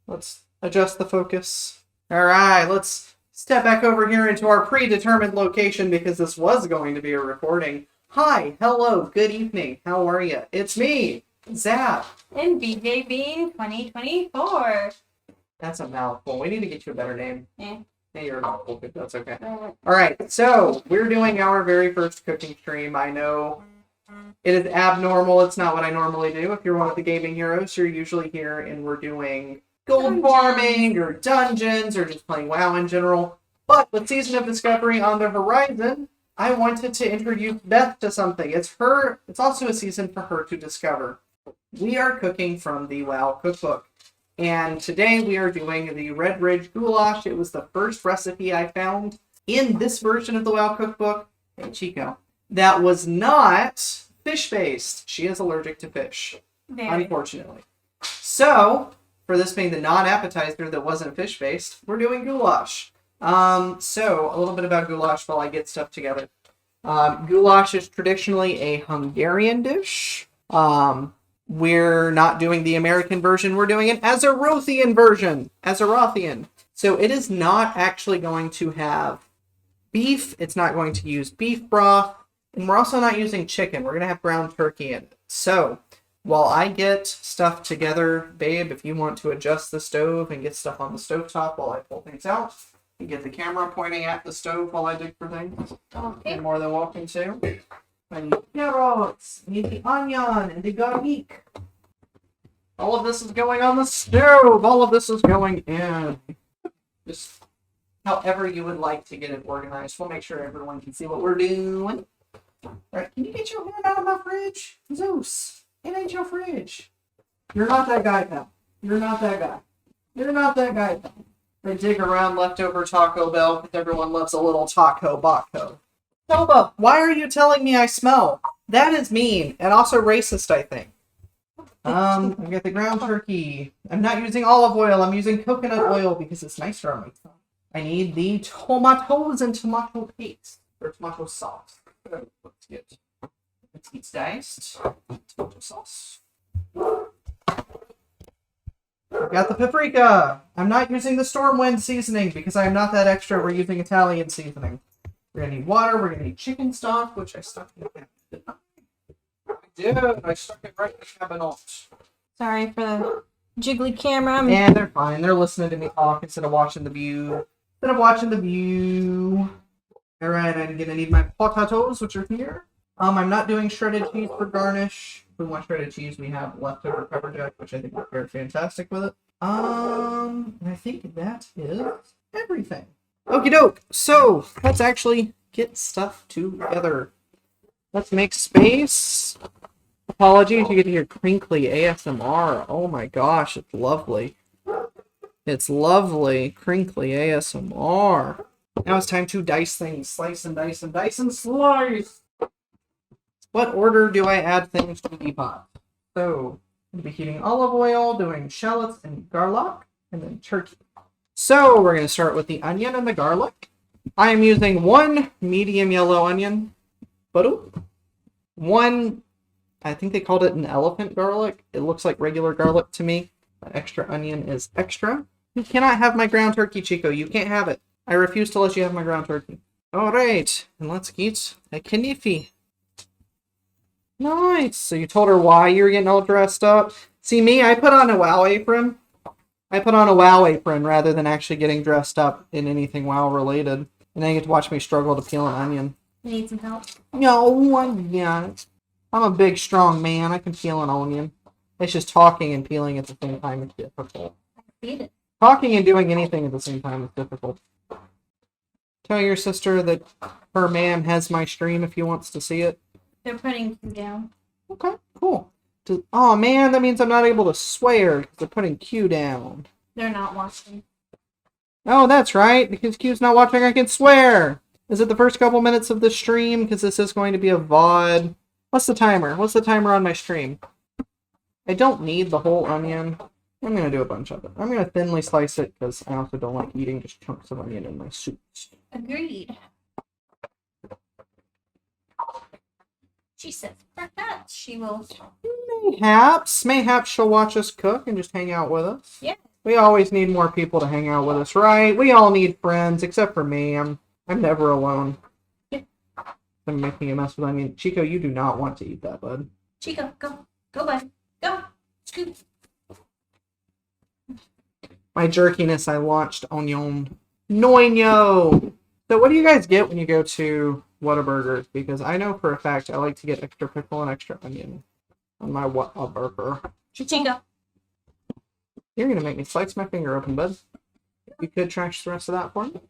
Let's adjust the focus. All right, let's step back over here into our predetermined location because this was going to be a recording. Hi, hello, good evening. How are you? It's me, Zap. And BJ Bean 2024. That's a mouthful. We need to get you a better name. Yeah. Hey, you're a mouthful, but that's okay. All right, so we're doing our very first cooking stream. I know it is abnormal. It's not what I normally do. If you're one of the gaming heroes, you're usually here and we're doing gold farming or dungeons or just playing WoW in general. But with Season of Discovery on the horizon, I wanted to introduce Beth to something. It's also a season for her to discover. We are cooking from the WoW Cookbook. And today we are doing the RedRidge Goulash. It was the first recipe I found in this version of the WoW Cookbook. Hey, Chico. That was not fish-based. She is allergic to fish, unfortunately. So, for this being the non-appetizer that wasn't fish-based, we're doing goulash. So, a little bit about goulash while I get stuff together. Goulash is traditionally a Hungarian dish. We're not doing the American version. We're doing an Azerothian version. Azerothian. So, it is not actually going to have beef. It's not going to use beef broth. And we're also not using chicken. We're going to have ground turkey in it. So, while I get stuff together, babe, if you want to adjust the stove and get stuff on the stovetop while I pull things out, you get the camera pointing at the stove while I dig for things. Okay. You're more than welcome to. I need carrots, I need the onion, and the garlic. All of this is going on the stove. All of this is going in. Just however you would like to get it organized. We'll make sure everyone can see what we're doing. Alright, can you get your hand out of my fridge? Zeus, it ain't your fridge. You're not that guy now. You're not that guy. You're not that guy now. They dig around leftover Taco Bell because everyone loves a little taco baco. Toba, why are you telling me I smell? That is mean and also racist, I think. I got the ground turkey. I'm not using olive oil. I'm using coconut oil because it's nicer on my tongue. I need the tomatoes and tomato paste or tomato sauce. Let's get diced. Tomato sauce. I've got the paprika. I'm not using the Stormwind seasoning because I am not that extra. We're using Italian seasoning. We're going to need water. We're going to need chicken stock, which I stuck in the cabinet. I did. I stuck it right in the cabinet. Sorry for the jiggly camera. And they're fine. They're listening to me talk instead of watching the view. Alright, I'm going to need my potatoes, which are here. I'm not doing shredded cheese for garnish. If we want shredded cheese, we have leftover pepper jack, which I think would pair fantastic with it. And I think that is everything. Okie doke. So, let's actually get stuff together. Let's make space. Apologies, you get to hear crinkly ASMR. Oh my gosh, it's lovely. It's lovely, crinkly ASMR. Now it's time to dice things. Slice and dice and dice and slice! What order do I add things to the pot? So, I'm going to be heating olive oil, doing shallots and garlic, and then turkey. So, we're going to start with the onion and the garlic. I am using one medium yellow onion. One, I think they called it an elephant garlic. It looks like regular garlic to me. That extra onion is extra. You cannot have my ground turkey, Chico. You can't have it. I refuse to let you have my ground turkey. Alright, and let's get a kniffy. Nice. So you told her why you were getting all dressed up? See me, I put on a WoW apron. Rather than actually getting dressed up in anything WoW related. And then you get to watch me struggle to peel an onion. You need some help? No, yeah. I'm a big, strong man. I can peel an onion. It's just talking and peeling at the same time is difficult. I can feed it. Talking and doing anything at the same time is difficult. Tell your sister that her man has my stream if he wants to see it. They're putting you down. Okay, cool. Oh man, that means I'm not able to swear because they're putting Q down. They're not watching. Oh, that's right. Because Q's not watching, I can swear. Is it the first couple minutes of the stream? Because this is going to be a VOD. What's the timer? What's the timer on my stream? I don't need the whole onion. I'm going to do a bunch of it. I'm going to thinly slice it because I also don't like eating just chunks of onion in my soups. Agreed. She says perhaps she will. Mayhaps she'll watch us cook and just hang out with us. Yeah. We always need more people to hang out with us, right? We all need friends, except for me. I'm never alone. I'm making a mess with onion. Chico, you do not want to eat that, bud. Chico, go. Go, bud. Go. Scoop. My jerkiness, I launched onion. Noino! So what do you guys get when you go to Whataburger? Because I know for a fact I like to get extra pickle and extra onion on my Whataburger. Chico. You're going to make me slice my finger open, bud. You could trash the rest of that for me.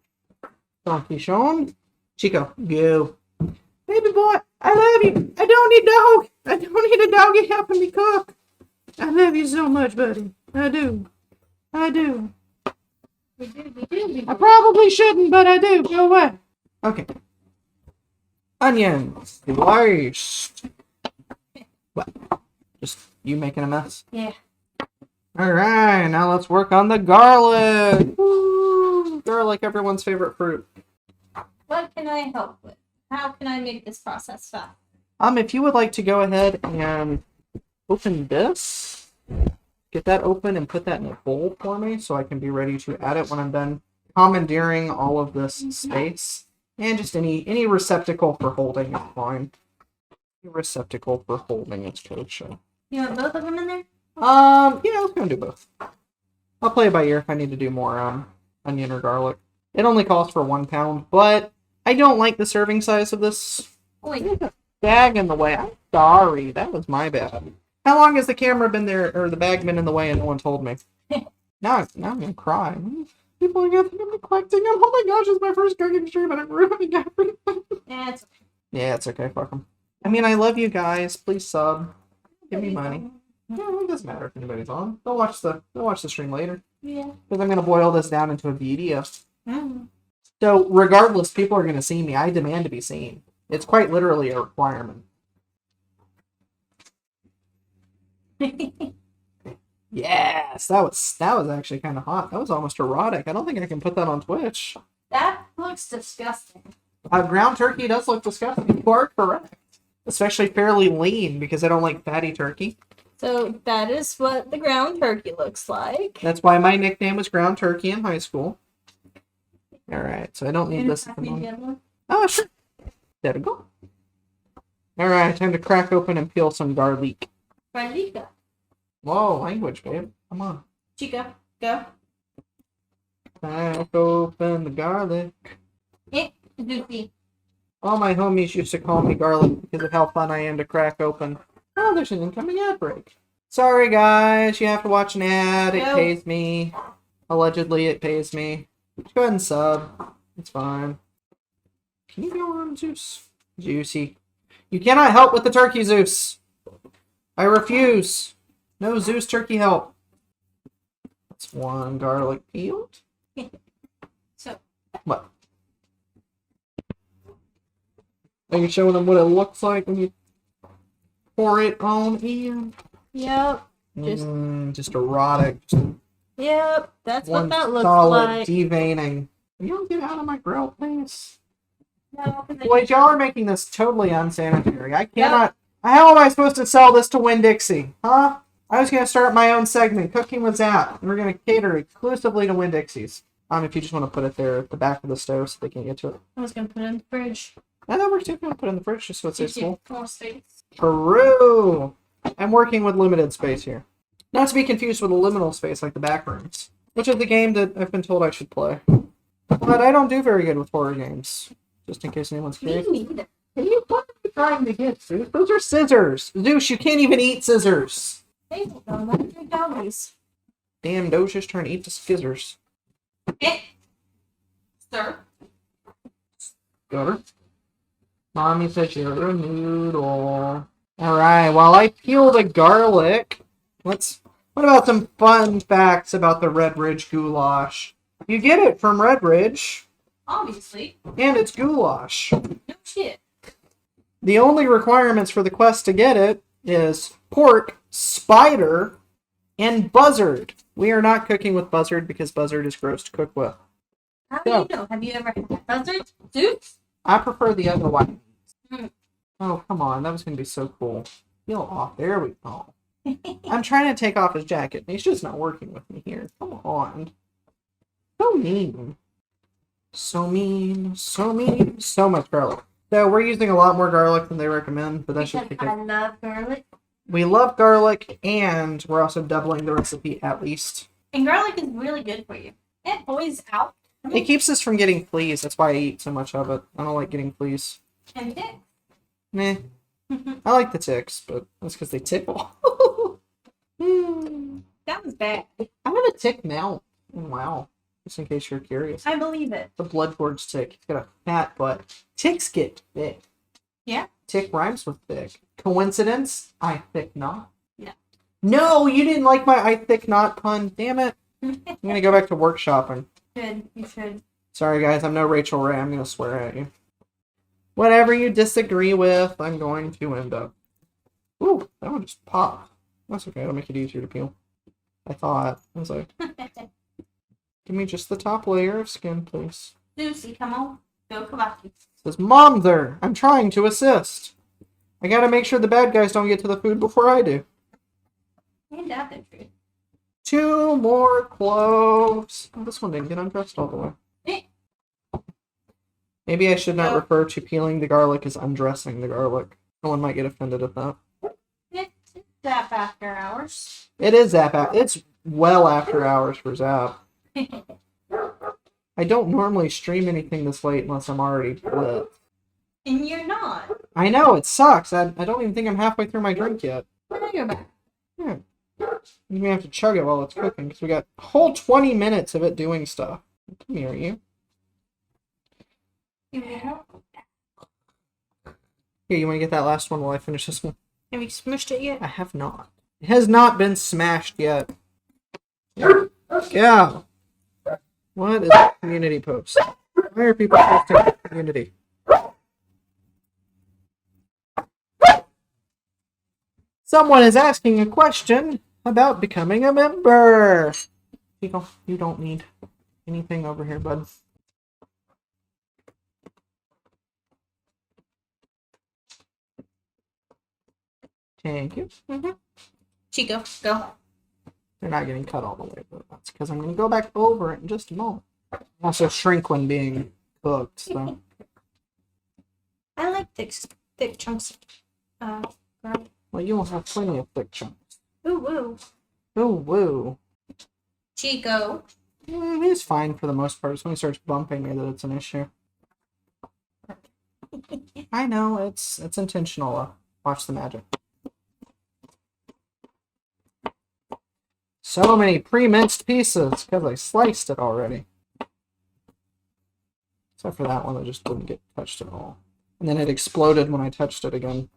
Donkey Sean. Chico, go. Baby boy, I love you. I don't need dog. I don't need a doggy helping me cook. I love you so much, buddy. I do. I do. We do. I probably shouldn't, but I do. Go away. Okay. Onions. Sliced. What? Just you making a mess? Yeah. Alright, now let's work on the garlic. Woo! Garlic, everyone's favorite fruit. What can I help with? How can I make this process fast? If you would like to go ahead and open this, get that open and put that in a bowl for me so I can be ready to add it when I'm done commandeering all of this space. And just any receptacle for holding is fine. Any receptacle for holding is kosher. You want both of them in there? Yeah, let's go do both. I'll play it by ear if I need to do more onion or garlic. It only costs for 1 pound, but I don't like the serving size of this. Oh, wait. There's a bag in the way. I'm sorry. That was my bad. How long has the camera been there, or the bag been in the way and no one told me? now I'm going to cry. People are going to think I'm neglecting them. Oh my gosh, it's my first cooking stream and I'm ruining everything. Yeah, it's okay. Fuck them. I mean, I love you guys. Please sub. Give me money. No, it doesn't matter if anybody's on. They'll watch the stream later. Yeah. Because I'm going to boil this down into a video. Mm. So, regardless, people are going to see me. I demand to be seen. It's quite literally a requirement. Yes, that was actually kind of hot. That was almost erotic. I don't think I can put that on Twitch. That looks disgusting. Ground turkey does look disgusting. You are correct. Especially fairly lean, because I don't like fatty turkey. So that is what the ground turkey looks like. That's why my nickname was Ground Turkey in high school. Alright, so I don't need this at the moment. Oh, sure. There we go. Alright, time to crack open and peel some garlic. Garlica. Whoa, language, babe. Come on. Chica, go. Crack open the garlic. Goofy. All my homies used to call me garlic because of how fun I am to crack open. Oh, there's an incoming ad break. Sorry, guys. You have to watch an ad. It pays me. Allegedly, it pays me. Just go ahead and sub. It's fine. Can you go on, Zeus? Juicy. You cannot help with the turkey, Zeus. I refuse. No Zeus turkey help. That's one garlic peeled. So. What? Are you showing them what it looks like when you pour it on in? Yep. Just erotic. Yep. That's what that looks solid like. deveining. Can you get out of my grill, please? No, Boys, y'all are making this totally unsanitary. I cannot. How am I supposed to sell this to Winn-Dixie? Huh? I was going to start my own segment, Cooking with Zap, and we're going to cater exclusively to Winn-Dixie's. If you just want to put it there at the back of the stove so they can get to it. I was going to put it in the fridge. And that works too. If you want to put it in the fridge just so it stays full. More space. True! I'm working with limited space here. Not to be confused with a liminal space like the back rooms, which is the game that I've been told I should play. But I don't do very good with horror games, just in case anyone's curious. Me neither. What are you trying to get, Zeus? Those are scissors! Zeus, you can't even eat scissors! They will go like your doggies. Damn, Doja's trying to eat the scissors. Sir. Got her. Mommy said you're a noodle. Alright, while I peel the garlic, what about some fun facts about the RedRidge goulash? You get it from RedRidge. Obviously. And it's goulash. No shit. The only requirements for the quest to get it is pork, spider, and buzzard. We are not cooking with buzzard because buzzard is gross to cook with. How do you know? Have you ever had buzzard? Zeus? I prefer the other one. Mm. Oh, come on. That was going to be so cool. Peel off. There we go. I'm trying to take off his jacket, and he's just not working with me here. Come on. So mean. So mean, so mean. So much garlic. So we're using a lot more garlic than they recommend, but that's just because because I love garlic. we love garlic, and we're also doubling the recipe at least. And garlic is really good for you. It poisons out. It keeps us from getting fleas. That's why I eat so much of it. I don't like getting fleas. And ticks. Meh. I like the ticks, but that's because they tickle. That was bad. I have a tick now. Wow. Just in case you're curious. I believe it. The blood gorge tick. It's got a fat butt. Ticks get thick. Yeah. Tick rhymes with thick. Coincidence? I think not. No. No, you didn't like my I think not pun. Damn it. I'm going to go back to workshopping. You should. Sorry, guys. I'm no Rachel Ray. I'm going to swear at you. Whatever you disagree with, I'm going to end up. Ooh, that one just popped. That's okay. It'll make it easier to peel. I thought. I was like, give me just the top layer of skin, please. Lucy, come on. Go Kabaki. Says, Mom there. I'm trying to assist. I gotta make sure the bad guys don't get to the food before I do. And out the truth. 2 more cloves. Oh, this one didn't get undressed all the way. Maybe I should not refer to peeling the garlic as undressing the garlic. Someone might get offended at that. It's Zap after hours. It is Zap. It's well after hours for Zap. I don't normally stream anything this late unless I'm already lit. And you're not. I know, it sucks. I don't even think I'm halfway through my drink yet. Now you're back. Yeah. You may have to chug it while it's cooking, because we got a whole 20 minutes of it doing stuff. Come here, you. Yeah. Here, you want to get that last one while I finish this one? Have you smushed it yet? I have not. It has not been smashed yet. Yeah. What is a community post? Why are people posting to community? Someone is asking a question about becoming a member. You don't need anything over here, bud. Thank you. Chico, go. They're not getting cut all the way, but that's because I'm going to go back over it in just a moment. Also shrink when being cooked, so. I like thick chunks. Garlic. Well, you will have plenty of thick chunks. Ooh, woo. Ooh, woo. Chico. He's fine for the most part. It's when he starts bumping me that it's an issue. I know, it's intentional. Watch the magic. So many pre-minced pieces because I sliced it already. Except for that one that just wouldn't get touched at all. And then it exploded when I touched it again.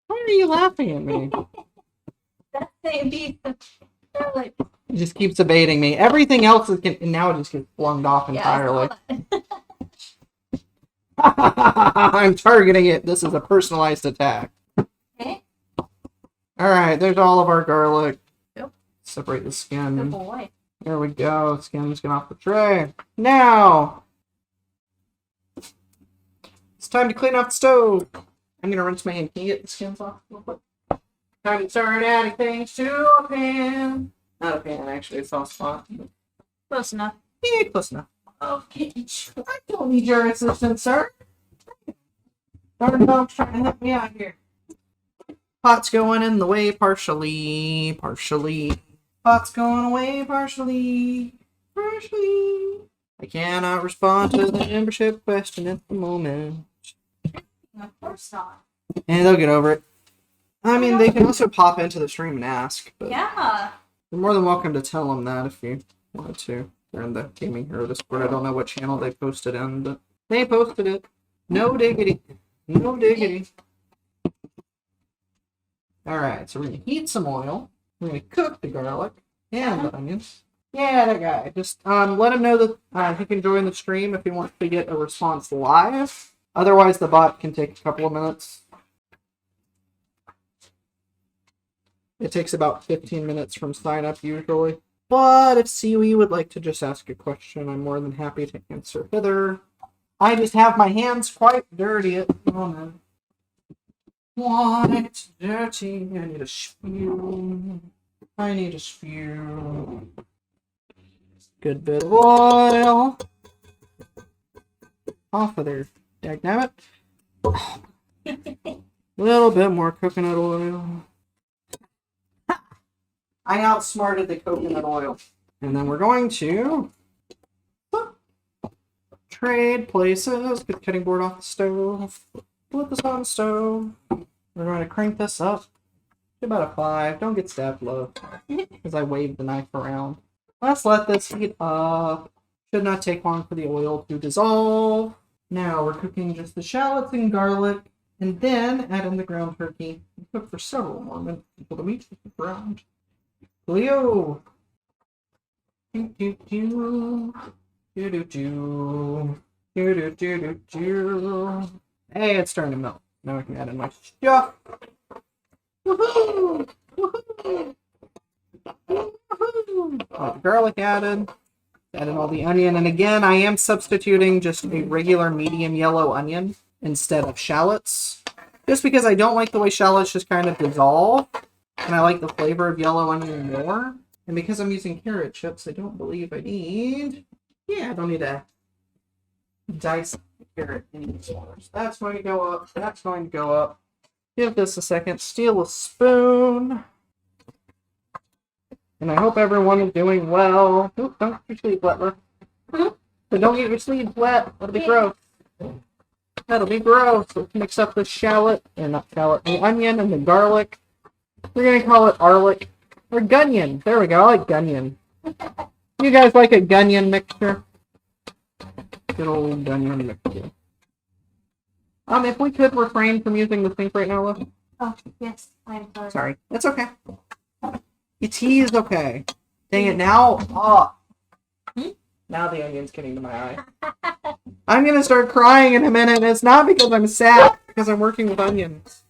Why are you laughing at me? That same piece of garlic. It just keeps evading me. Everything else is and now it just gets flung off entirely. Yeah, I'm targeting it. This is a personalized attack. okay. Alright, there's all of our garlic. Yep. Separate the Good skin. boy. There we go. Skin's getting off the tray. Now, it's time to clean off the stove. I'm going to rinse my hand. Can you get the skins off real quick? Time to start adding things to a pan. Not a pan, actually. It's all spot. Close enough. Yeah, close enough. Okay. I don't need your assistance, sir. Darn dog's trying to help me out here. Pot's going in the way partially. Pot's going away partially. I cannot respond to the membership question at the moment. Of course not. And they'll get over it. I mean, they can also pop into the stream and ask, but Yeah. you're more than welcome to tell them that if you wanted to. They're in the Gaming Hero Discord. I don't know what channel they posted in, but they posted it. No diggity. No diggity. Alright, so we're going to heat some oil. We're going to cook the garlic and the onions. Yeah, that guy. Just let him know that he can join the stream if he wants to get a response live. Otherwise, the bot can take a couple of minutes. It takes about 15 minutes from sign up usually. But if Siwi would like to just ask a question, I'm more than happy to answer hither. I just have my hands quite dirty at the moment. Quite dirty. I need a spew. I need a spew. Good bit of oil. Off of there. Dagnabbit. A little bit more coconut oil. I outsmarted the coconut oil. And then we're going to trade places. Get the cutting board off the stove. Put this on the stove. We're going to crank this up to about a 5. Don't get stabbed low, because I waved the knife around. Let's let this heat up. Should not take long for the oil to dissolve. Now we're cooking just the shallots and garlic, and then add in the ground turkey. And cook for several more minutes until the meat is browned. Leo! Do do do. Do do do. Do do do do do. Hey, it's starting to melt. Now I can add in my stuff. Woohoo! Woohoo! Woohoo! All the garlic added. Add in all the onion. And again, I am substituting just a regular medium yellow onion instead of shallots. Just because I don't like the way shallots just kind of dissolve. And I like the flavor of yellow onion more. And because I'm using carrot chips, I don't believe I need... Yeah, I don't need to dice the carrot anymore. So that's going to go up. That's going to go up. Give this a second. Steal a spoon. And I hope everyone is doing well. Oop, don't get your sleeves wet, bro. So don't get your sleeves wet. That'll be gross. That'll be gross. Let's mix up the shallot, or not shallot, the onion and the garlic. We're going to call it arlic. Or gunion. There we go. I like gunion. You guys like a gunion mixture? Good old gunion mixture. If we could refrain from using the sink right now, Liv. Oh, yes. I'm sorry. Sorry. It's okay. Tea is okay. Dang it, now. Oh. Now the onion's getting to my eye. I'm going to start crying in a minute. It's not because I'm sad, it's because I'm working with onions.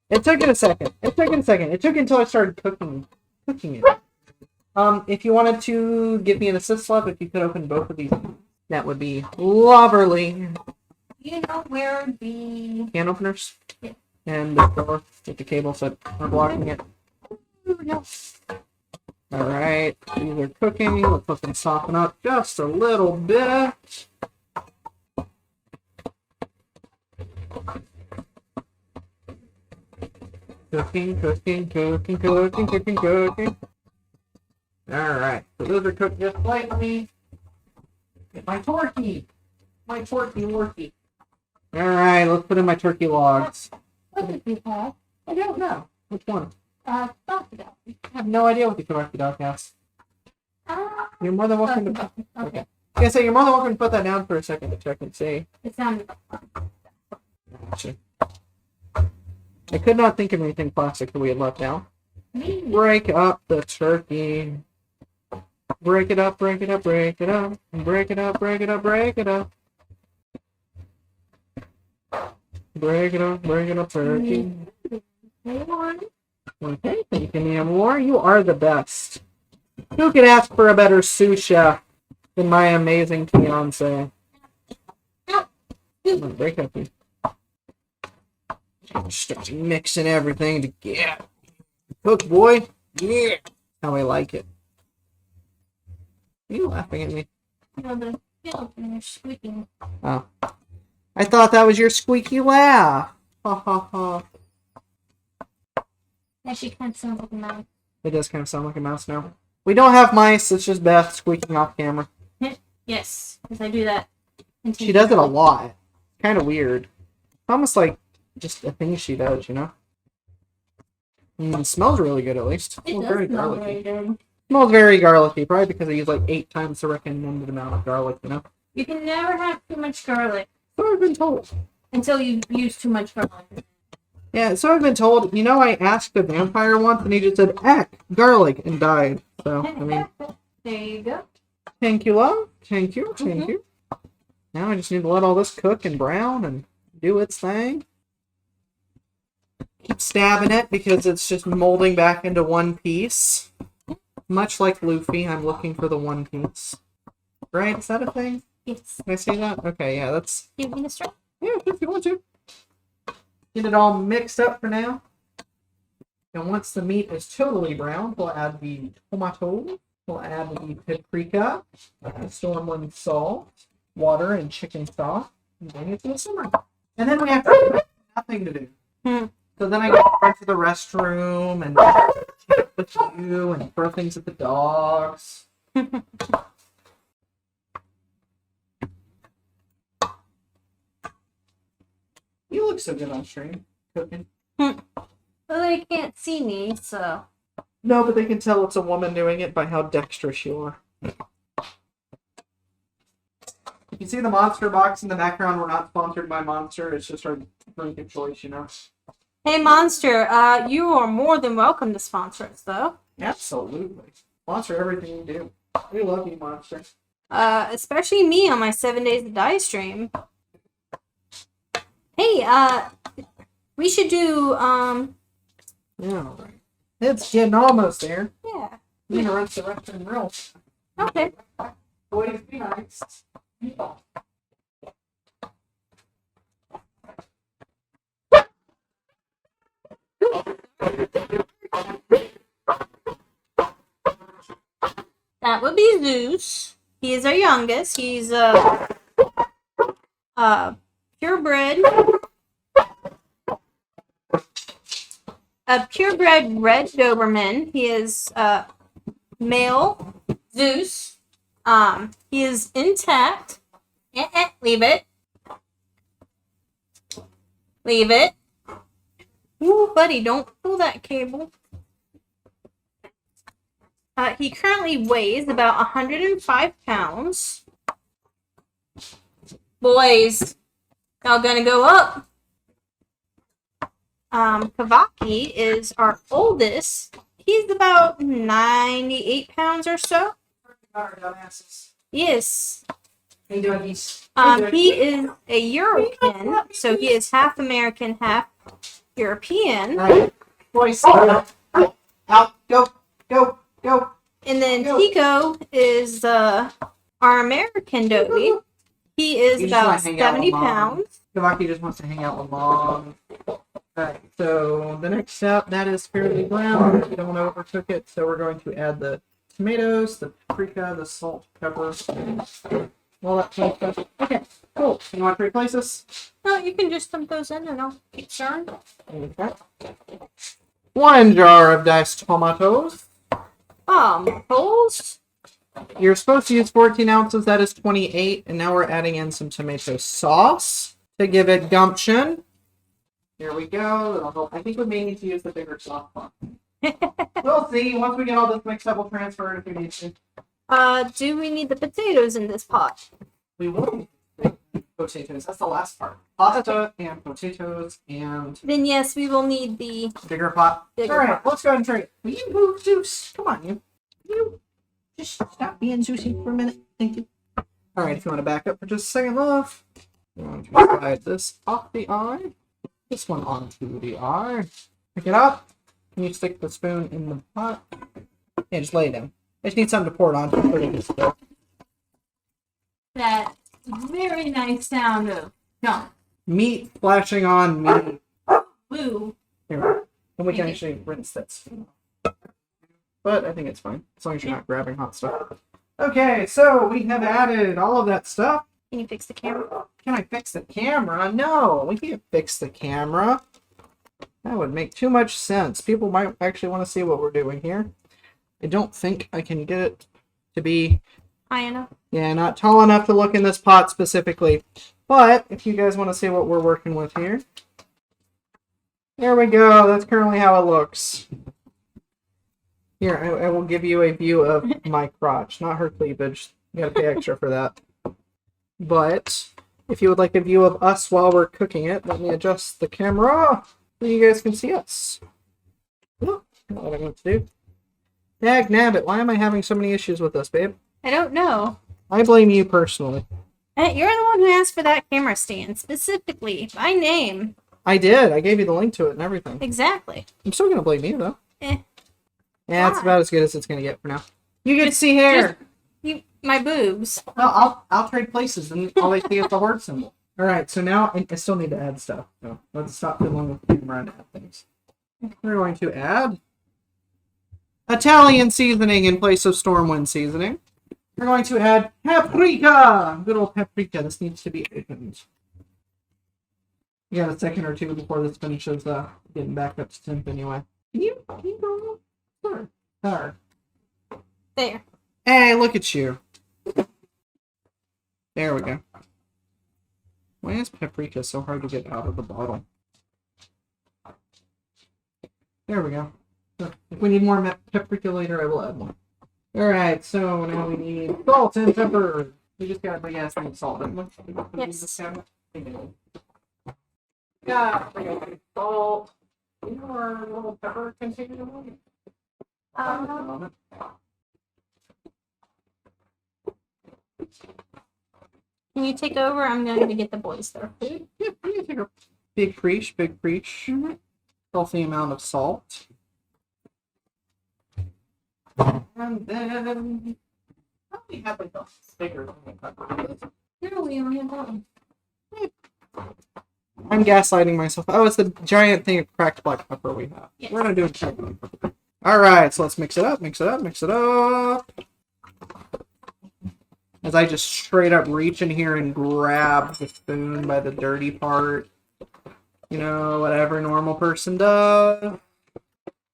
It took it a second. It took until I started cooking it. If you wanted to give me an assist, Love, if you could open both of these, that would be lovely. You know where the Can openers? Yeah. And the door with the cables that are blocking it. Alright, these are cooking. Let's let them soften up just a little bit. Cooking. Alright, so those are cooked just slightly. Get my turkey. Worky. Alright, let's put in my turkey logs. what did you have? I don't know. Which one? Crocodile. I have no idea what the Quebec dog has. You're more than welcome to... Okay. Yeah, so you're more than welcome to put that down for a second to check and see. It sounded Gotcha. I could not think of anything plastic that we had left down. me. Break up the turkey. Break it up. Break it up turkey. Okay, thank you, Mia Moore. You are the best. Who could ask for a better sous chef than my amazing fiance? I'm gonna break up these. Start mixing everything together. Cook, boy. Yeah. How I like it. Are you laughing at me? No, the opener is squeaking. Oh. I thought that was your squeaky laugh. Ha ha ha. Actually, kind of sounds like a mouse. It does kind of sound like a mouse now. We don't have mice, it's just Beth squeaking off camera. Yes, because I do that. She does it a lot. Kind of weird. Almost like just a thing she does, you know? It smells really good, at least. It Smells does very smell garlicky. very good. Smells very garlicky, probably because I use like 8 times the recommended amount of garlic, you know? You can never have too much garlic So I've been told. until you use too much garlic. Yeah, so I've been told. You know, I asked a vampire once, and he just said, garlic, and died. So, I mean... There you go. Thank you, love. Thank you. Now I just need to let all this cook and brown and do its thing. Keep stabbing it because it's just molding back into one piece. Much like Luffy, I'm looking for the one piece. Right? Is that a thing? Yes. Can I see that? Okay, yeah, that's... You want me to start? Yeah, if you want to. Get it all mixed up for now. And once the meat is totally brown, we'll add the tomato. We'll add the paprika, the stormwind salt, water, and chicken stock. And bring it to the simmer. And then we have nothing to do. So then I go run to the restroom and chat with you and throw things at the dogs. You look so good on stream, cooking. Well, they can't see me, so. No, but they can tell it's a woman doing it by how dexterous you are. You can see the Monster box in the background. We're not sponsored by Monster. It's just our drink of choice, you know. Hey, Monster, you are more than welcome to sponsor us, though. Absolutely. Sponsor everything you do. We love you, Monster. Especially me on my 7 Days to Die stream. Hey, we should do, Yeah, all right. It's getting almost there. yeah. I'm gonna rinse the restroom real. Okay. Boys, be nice. That would be Zeus. He is our youngest. He's, purebred. A purebred red Doberman. He is, male. Zeus. He is intact. Leave it. Leave it. Ooh, buddy, don't pull that cable. He currently weighs about 105 pounds. Boys, y'all gonna go up. Kavaki is our oldest. He's about 98 pounds or so. Yes. Hey, doggies. He is a European, so he is half American, half European. All right. Boys, out, go, go, go. And then Tico is our American Dobie. He is You just wanna about hang out 70 with Mom. pounds. Kavaki just wants to hang out with Mom. Alright, so the next step, that is fairly brown. We don't want to overcook it, so we're going to add the tomatoes, the paprika, the salt, pepper, all that fun stuff. Okay, cool. You want to replace this? No, you can just dump those in and I'll keep stirring. Okay. 1 jar of diced tomatoes. Holes. You're supposed to use 14 ounces, that is 28, and now we're adding in some tomato sauce to give it gumption. Here we go. That'll help. I think we may need to use the bigger sauce pot. We'll see. Once we get all this mixed up, we'll transfer it if we need to. Do we need the potatoes in this pot? We will need potatoes. That's the last part. Pasta and potatoes and Then yes, we will need the bigger pot. bigger All right, pot. let's go ahead and trade. Will you move, Zeus? Come on, you. Just stop being Zeusy for a minute. Thank you. All right, if you want to back up for just a second, love. You want to slide this off the eye. This one onto the eye. Pick it up. And you stick the spoon in the pot. Yeah, just lay it down. I just need something to pour it on. That very nice sound of jump. Meat splashing on meat. Woo. Here. And we can actually rinse this. But I think it's fine. As long as you're not grabbing hot stuff. Okay, so we have added all of that stuff. Can you fix the camera? Can I fix the camera? No, we can't fix the camera. That would make too much sense. People might actually want to see what we're doing here. I don't think I can get it to be... High enough? Yeah, not tall enough to look in this pot specifically. But if you guys want to see what we're working with here. There we go. That's currently how it looks. Here, I will give you a view of my crotch, not her cleavage. You gotta pay extra for that. But if you would like a view of us while we're cooking it, let me adjust the camera so you guys can see us. Oh, not what I want to do. Dag nabbit, why am I having so many issues with this, babe? I don't know. I blame you personally. You're the one who asked for that camera stand, specifically, by name. I did. I gave you the link to it and everything. Exactly. I'm still gonna blame you, though. Eh. Yeah, it's Why? about as good as it's gonna get for now. You get to see hair. my boobs. Well, I'll trade places, and all they see is the heart symbol. All right, so now I still need to add stuff. So let's stop fiddling with the camera and add things. We're going to add Italian seasoning in place of Stormwind seasoning. We're going to add paprika. Good old paprika. This needs to be opened. You got a second or two before this finishes getting back up to temp anyway. Can you go? Sure. There. Hey, look at you. There we go. Why is paprika so hard to get out of the bottle? There we go. If we need more paprika later, I will add more. Alright, so now we need salt and pepper. We just got a big ass thing of salt, didn't we? Yes. Yeah, salt. You know our little pepper container? Can you take over? I'm going to get the boys their food. Yeah, you take a big preach. Mm-hmm. Healthy amount of salt. And then probably have like a bigger pepper. No, we only have one. I'm gaslighting myself. Oh, it's the giant thing of cracked black pepper we have. Yes. We're gonna do cracked black pepper. Alright, so let's mix it up. As I just straight up reach in here and grab the spoon by the dirty part. You know, whatever a normal person does.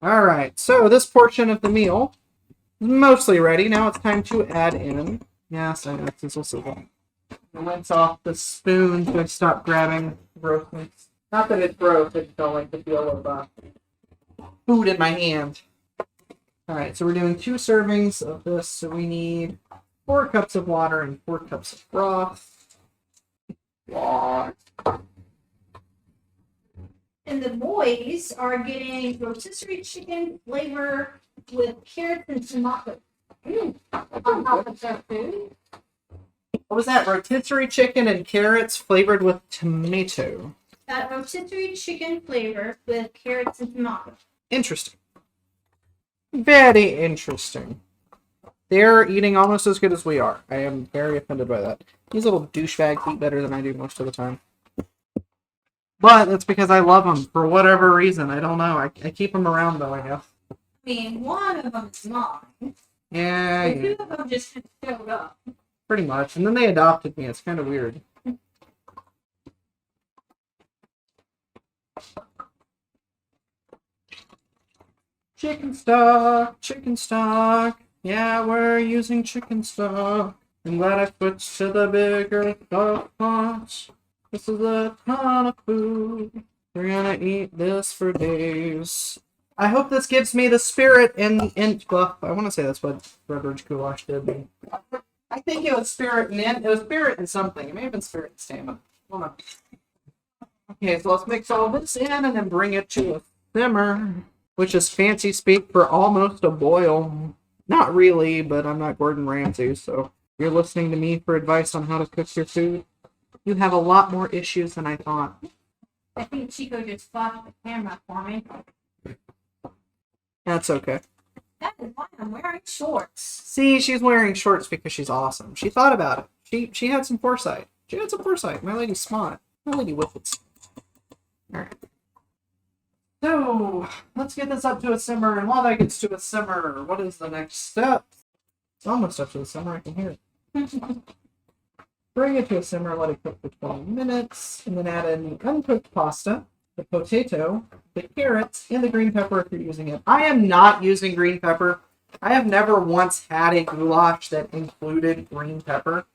Alright, so this portion of the meal is mostly ready. Now it's time to add in. Yes, I know, this will sizzle. I rinse off the spoon so I stop grabbing grossness. Not that it's gross, I just don't like the feel of food in my hand. Alright, so we're doing 2 servings of this, so we need 4 cups of water and 4 cups of broth. And the boys are getting rotisserie chicken flavor with carrots and tomato. On top of their food. What was that? Rotisserie chicken and carrots flavored with tomato. That rotisserie chicken flavor with carrots and tomato. Interesting. Very interesting. They're eating almost as good as we are. I am very offended by that. These little douchebags eat better than I do most of the time. But that's because I love them for whatever reason. I don't know. I keep them around though, I guess. I mean, one of them is mine. Yeah, The 2 of them just showed up. pretty much. And then they adopted me. It's kind of weird. Chicken stock. Yeah, we're using chicken stock. I'm glad I switched to the bigger pot. This is a ton of food. We're gonna eat this for days. I hope this gives me the spirit and well, I want to say that's what RedRidge Goulash did. I think it was spirit and it was spirit and something. It may have been spirit and stamina. Hold on. Okay, so let's mix all this in and then bring it to a simmer, which is fancy speak for almost a boil. Not really, but I'm not Gordon Ramsay, so if you're listening to me for advice on how to cook your food, you have a lot more issues than I thought. I think Chico just flashed the camera for me. That's okay. That is why I'm wearing shorts. See, she's wearing shorts because she's awesome. She thought about it. She had some foresight. My lady's smart. My lady Whippets. Alright. So, let's get this up to a simmer, and while that gets to a simmer, what is the next step? It's almost up to the simmer, I can hear it. Bring it to a simmer, let it cook for 20 minutes, and then add in the uncooked pasta, the potato, the carrots, and the green pepper if you're using it. I am not using green pepper. I have never once had a goulash that included green pepper.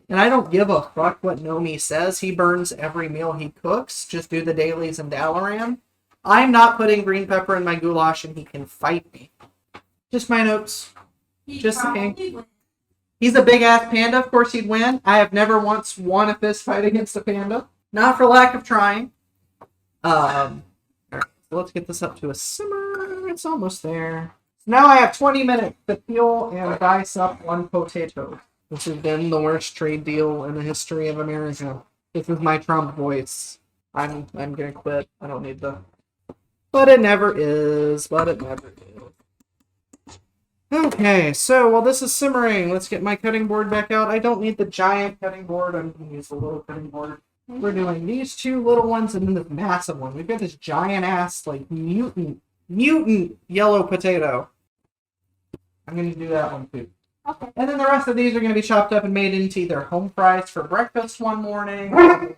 And I don't give a fuck what Nomi says. He burns every meal he cooks. Just do the dailies and Dalaran. I'm not putting green pepper in my goulash and he can fight me. Just my notes. Just saying. He's a big ass panda. Of course he'd win. I have never once won a fist fight against a panda. Not for lack of trying. Alright, so let's get this up to a simmer. It's almost there. So now I have 20 minutes to peel and dice up 1 potato. This has been the worst trade deal in the history of America. This is my Trump voice. I'm gonna quit. I don't need the... But it never is. Okay, so while this is simmering, let's get my cutting board back out. I don't need the giant cutting board. I'm going to use the little cutting board. We're doing these two little ones and then this massive one. We've got this giant ass, like, mutant yellow potato. I'm going to do that one too. Okay. And then the rest of these are going to be chopped up and made into either home fries for breakfast one morning.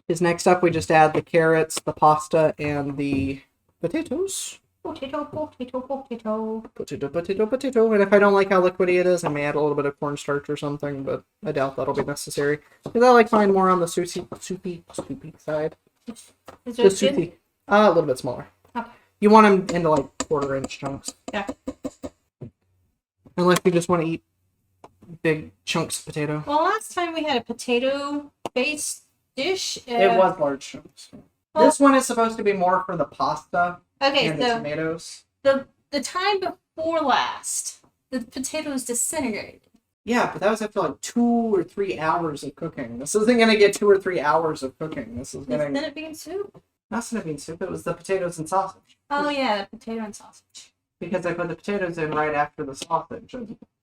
Because next up, we just add the carrots, the pasta, and the potatoes. Potato, potato, potato. Potato, potato, potato. And if I don't like how liquidy it is, I may add a little bit of cornstarch or something, but I doubt that'll be necessary. Because I like mine more on the soupy side. Is The it good? soupy. A little bit smaller. Okay. You want them into like 1/4-inch chunks. Yeah. Unless you just want to eat big chunks of potato. Well, last time we had a potato-based dish. It was large chunks. Well- This one is supposed to be more for the pasta Okay, and the so tomatoes. the time before last, the potatoes disintegrated. Yeah, but that was after like 2 or 3 hours of cooking. This isn't going to get 2 or 3 hours of cooking. This is going Isn't to... it bean soup? Not cinnamon soup, it was the potatoes and sausage. Oh yeah, potato and sausage. Because I put the potatoes in right after the sausage.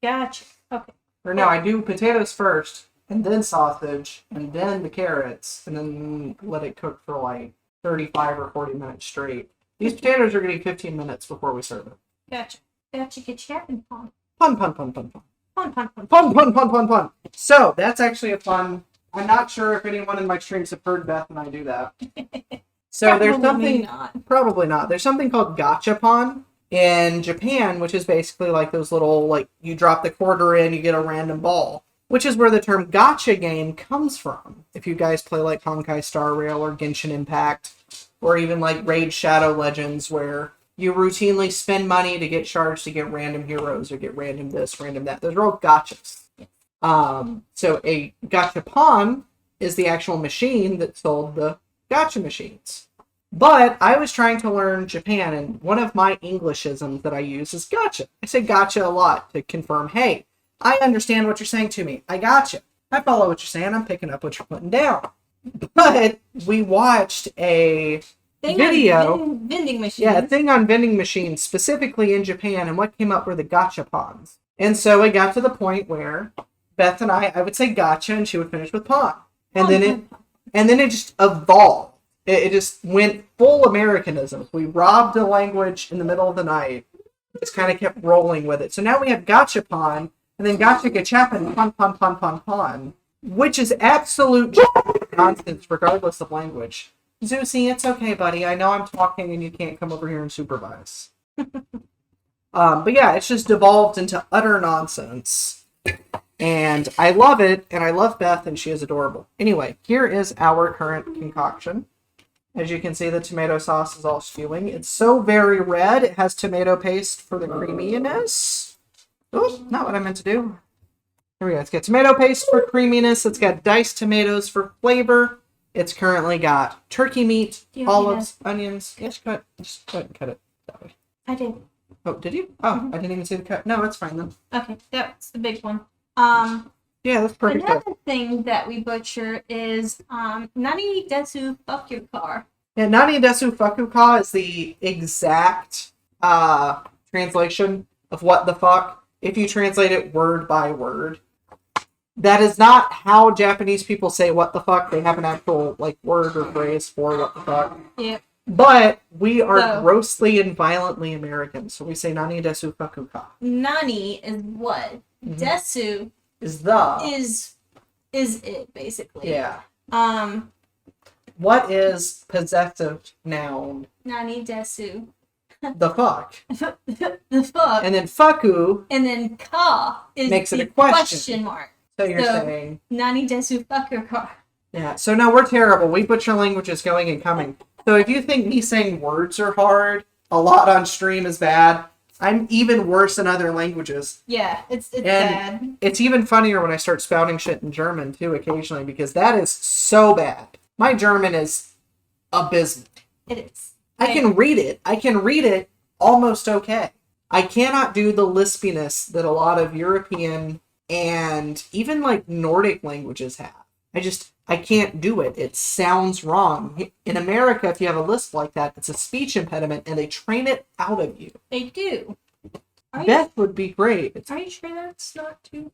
Gotcha. Okay. Or no, I do potatoes first, and then sausage, and then the carrots, and then let it cook for like 35 or 40 minutes straight. These potatoes are going to be 15 minutes before we serve it. Gotcha. Gotcha. Get your having fun. Pun, pun, pun, pun, pun. Fun, fun, fun. Pun, pun, pun, pun, pun. So, that's actually a fun... I'm not sure if anyone in my streams have heard Beth and I do that. So there's Probably something... not. Probably not. There's something called gachapon in Japan, which is basically like those little, like, you drop the quarter in, you get a random ball. Which is where the term gacha game comes from. If you guys play like Honkai Star Rail or Genshin Impact, or even like Raid Shadow Legends, where you routinely spend money to get shards to get random heroes or get random this, random that. Those are all gachas. So a gachapon is the actual machine that sold the gacha machines. But I was trying to learn Japan, and one of my Englishisms that I use is gotcha. I say gotcha a lot to confirm, hey, I understand what you're saying to me. I gotcha. I follow what you're saying. I'm picking up what you're putting down. But we watched a video. Vending machine. Yeah, a thing on vending machines, specifically in Japan, and what came up were the gachapons. And so it got to the point where Beth and I would say gotcha, and she would finish with pon. And then it just evolved. It just went full Americanism. We robbed a language in the middle of the night. Just kind of kept rolling with it. So now we have gachapon, and then gotcha gachapon, pon, pon, pon, pon, pon, which is absolute nonsense regardless of language. Zeusy, it's okay, buddy. I know I'm talking and you can't come over here and supervise. But yeah, it's just devolved into utter nonsense. And I love it, and I love Beth, and she is adorable. Anyway, here is our current concoction. As you can see, the tomato sauce is all stewing. It's so very red, it has tomato paste for the creaminess. Oh, not what I meant to do. Here we go. It's got tomato paste for creaminess. It's got diced tomatoes for flavor. It's currently got turkey meat, olives, onions. Yeah, just go ahead and cut it that way. I did. Oh, did you? Oh, I didn't even see the cut. No, that's fine then. Okay, that's the big one. Yeah, that's perfect. Another thing that we butcher is nani desu fuck your car. Yeah, nani desu fukuka is the exact translation of what the fuck. If you translate it word by word. That is not how Japanese people say what the fuck. They have an actual like word or phrase for what the fuck. Yeah. But we are grossly and violently American, so we say nani desu fukuka. Nani is what? Mhm. Desu Is the is it basically. Yeah. What is possessive noun? Nani desu. The fuck. The fuck. And then fuku And then ka is makes it the a question mark. So you're So- saying Nani desu fuck your car. yeah. So no, we're terrible. We butcher languages going and coming. So if you think me saying words are hard, a lot on stream is bad. I'm even worse in other languages. Yeah, it's And bad. it's even funnier when I start spouting shit in German too occasionally because that is so bad. My German is abysmal. It is. I can read it. I can read it almost okay. I cannot do the lispiness that a lot of European and even like Nordic languages have. I can't do it. It sounds wrong. In America, if you have a lisp like that, it's a speech impediment and they train it out of you. They do. Beth would be great. Are you sure that's not too?